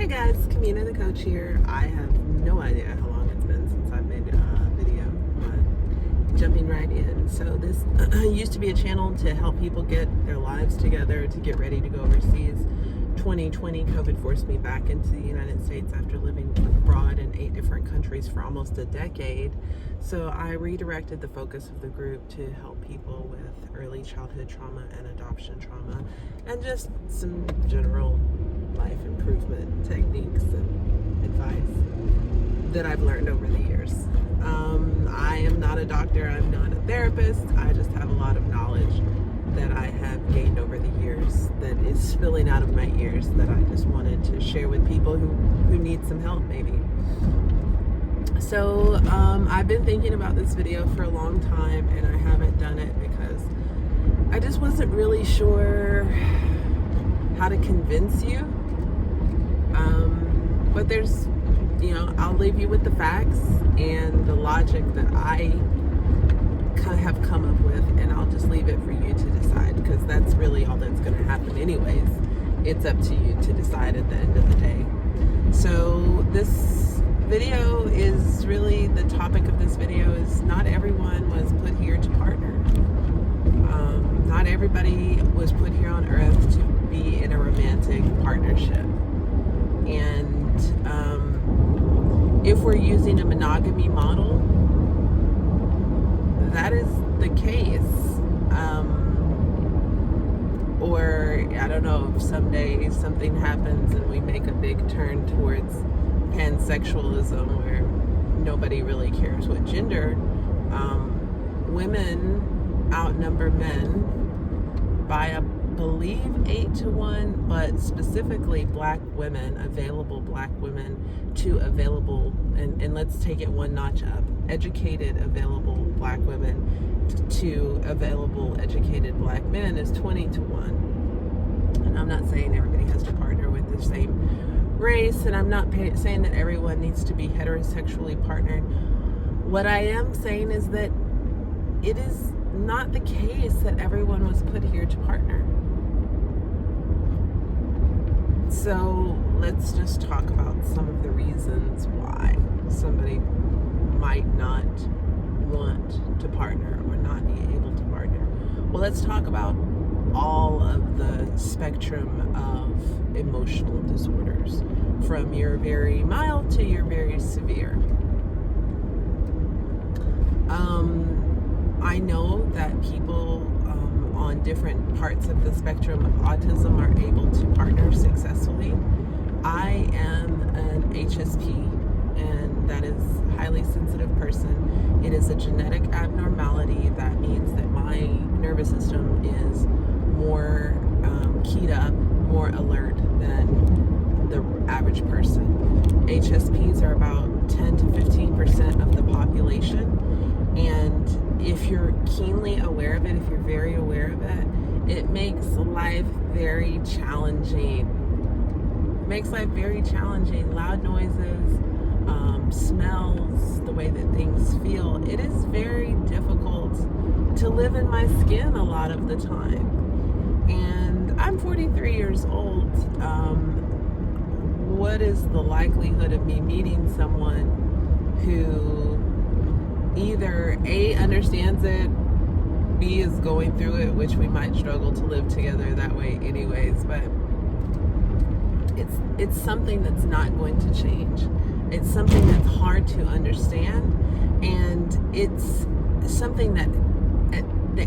guys, Kamina the coach here. I have no idea how long it's been since I've made a video, but jumping right in. So this used to be a channel to help people get their lives together to get ready to go overseas. 2020, COVID forced me back into the United States after living abroad in 8 different countries for almost a decade. So I redirected the focus of the group to help people with early childhood trauma and adoption trauma, and just some general life improvement techniques and advice that I've learned over the years. I am not a doctor, I'm not a therapist, I just have a lot of knowledge that I have gained over the years that is spilling out of my ears that I just wanted to share with people who need some help maybe. So I've been thinking about this video for a long time, and I haven't done it because I just wasn't really sure how to convince you. But there's, I'll leave you with the facts and the logic that I have come up with, and I'll just leave it for you to decide, because that's really all that's going to happen anyways. It's up to you to decide at the end of the day. So this video is really, the topic of this video is not everyone was put here to partner. Not everybody was put here on earth to be in a romantic partnership. And if we're using a monogamy model, that is the case. Or I don't know, if someday something happens and we make a big turn towards pansexualism where nobody really cares what gender, women outnumber men by, I believe, 8-1, but specifically black women, available black women to available, and let's take it one notch up, educated available black women to available educated black men is 20-1. And I'm not saying everybody has to partner with the same race, and I'm not saying that everyone needs to be heterosexually partnered. What I am saying is that it is not the case that everyone was put here to partner. So let's just talk about some of the reasons why somebody might not want to partner or not be able to partner. Well, let's talk about all of the spectrum of emotional disorders, from your very mild to your very severe. I know that people on different parts of the spectrum of autism are able to partner successfully. I am an HSP, and that is highly sensitive person. It is a genetic abnormality. That means that my nervous system is more keyed up, more alert than the average person. HSPs are about 10 to 15% of the population, and if you're keenly aware of it, if you're very aware of it, it makes life very challenging. It makes life very challenging. Loud noises, smells, the way that things feel. It is very difficult to live in my skin a lot of the time. And I'm 43 years old. What is the likelihood of me meeting someone who either A, understands it, B, is going through it, which we might struggle to live together that way anyways, but it's something that's not going to change. It's something that's hard to understand, and it's something that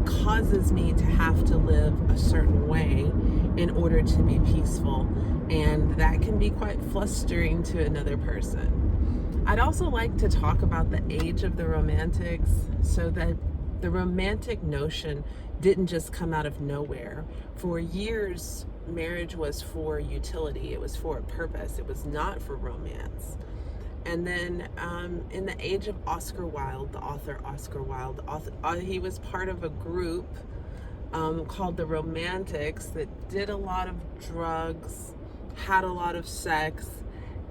causes me to have to live a certain way in order to be peaceful, and that can be quite flustering to another person. I'd also like to talk about the age of the romantics, so that the romantic notion didn't just come out of nowhere. For years, marriage was for utility. It was for a purpose. It was not for romance. And then in the age of Oscar Wilde, the author Oscar Wilde, he was part of a group called the Romantics that did a lot of drugs, had a lot of sex,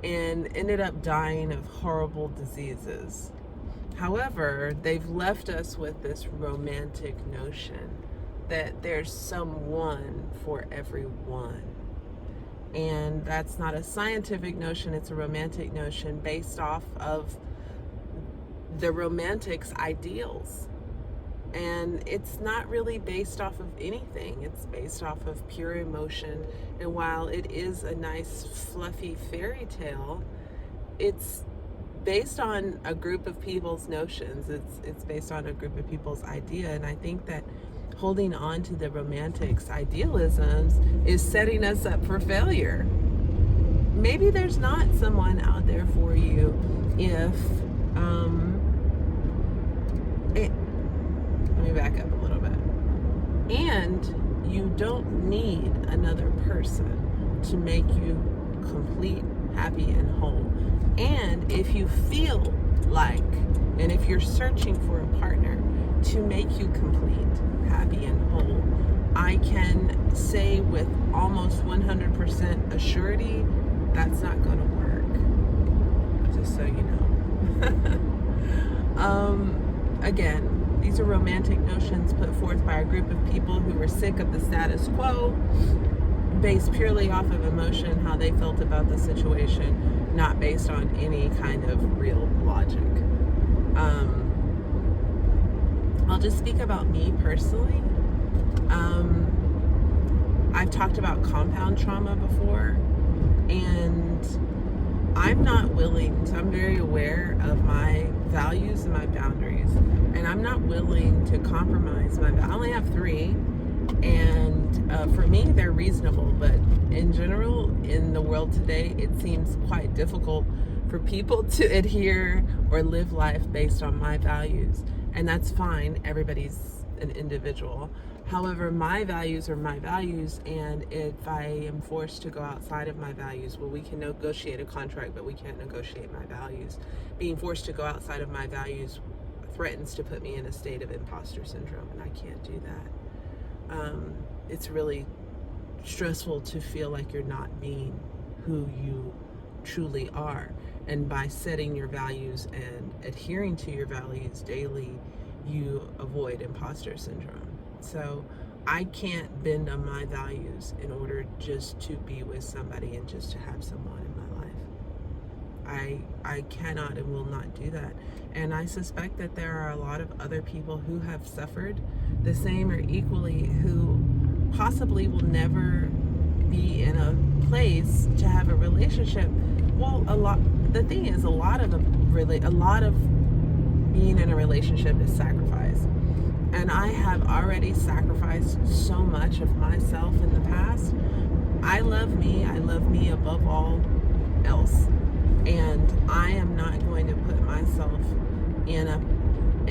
and ended up dying of horrible diseases. However, they've left us with this romantic notion that there's someone for everyone. And that's not a scientific notion, it's a romantic notion based off of the romantic's ideals. And it's not really based off of anything. It's based off of pure emotion. And while it is a nice, fluffy fairy tale, it's based on a group of people's notions. It's based on a group of people's idea. And I think that holding on to the romantics' idealisms is setting us up for failure. Maybe there's not someone out there for you if let me back up a little bit. And you don't need another person to make you complete, happy, and whole. And if you feel like, and if you're searching for a partner to make you complete, happy, and whole, I can say with almost 100% assurity, that's not going to work. Just so you know. Again, these are romantic notions put forth by a group of people who were sick of the status quo, based purely off of emotion, how they felt about the situation, not based on any kind of real logic. I'll just speak about me personally. I've talked about compound trauma before, and I'm not willing to, I'm very aware of my values and my boundaries, and I'm not willing to compromise my I only have 3, and for me they're reasonable, but in general in the world today it seems quite difficult for people to adhere or live life based on my values, and that's fine. Everybody's an individual. However, my values are my values, and if I am forced to go outside of my values, well, we can negotiate a contract, but we can't negotiate my values. Being forced to go outside of my values threatens to put me in a state of imposter syndrome, and I can't do that. It's really stressful to feel like you're not being who you truly are. And by setting your values and adhering to your values daily, you avoid imposter syndrome. So I can't bend on my values in order just to be with somebody and just to have someone in my life. I cannot and will not do that. And I suspect that there are a lot of other people who have suffered the same or equally, who possibly will never be in a place to have a relationship. Well, the thing is, a lot of being in a relationship is sacrifice. And I have already sacrificed so much of myself in the past. I love me above all else. And I am not going to put myself in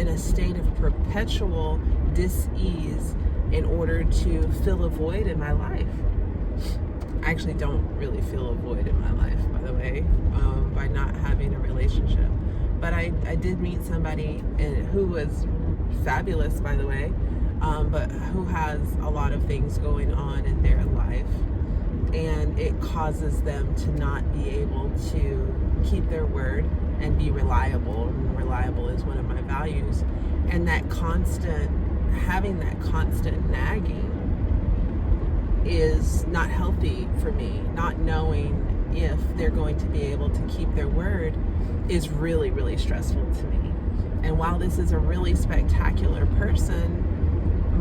a state of perpetual dis-ease in order to fill a void in my life. I actually don't really feel a void in my life, by the way, by not having a relationship. But I did meet somebody who was fabulous, by the way, but who has a lot of things going on in their life, and it causes them to not be able to keep their word and be reliable. And reliable is one of my values. And having that constant nagging is not healthy for me. Not knowing if they're going to be able to keep their word is really, really stressful to me. And while this is a really spectacular person,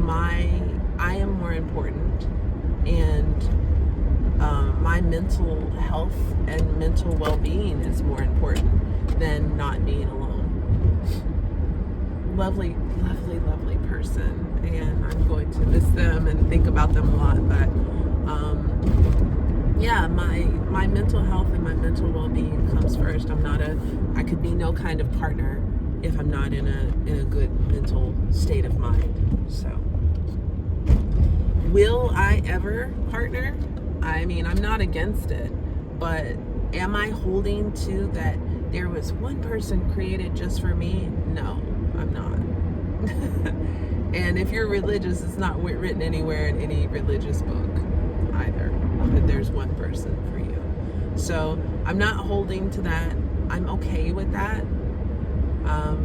I am more important, and my mental health and mental well-being is more important than not being alone. Lovely, lovely, lovely person, and I'm going to miss them and think about them a lot, but yeah, my mental health and my mental well-being comes first. I could be no kind of partner if I'm not in a good mental state of mind. So, will I ever partner? I mean, I'm not against it, but am I holding to that there was one person created just for me? No, I'm not. And if you're religious, it's not written anywhere in any religious book either that there's one person for you. So I'm not holding to that. I'm okay with that,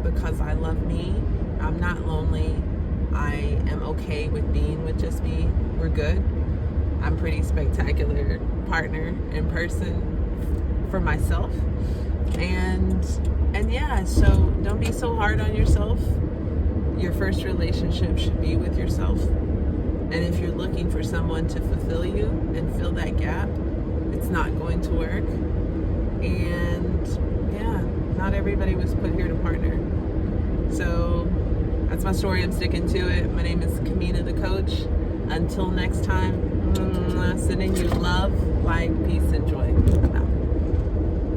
because I love me. I'm not lonely. I am okay with being with just me. We're good. I'm pretty spectacular partner in person for myself. And yeah, so don't be so hard on yourself. Your first relationship should be with yourself. And if you're looking for someone to fulfill you and fill that gap, it's not going to work. And yeah, not everybody was put here to partner. So that's my story. I'm sticking to it. My name is Kamina the Coach. Until next time, sending you love, light, peace, and joy. I'm out.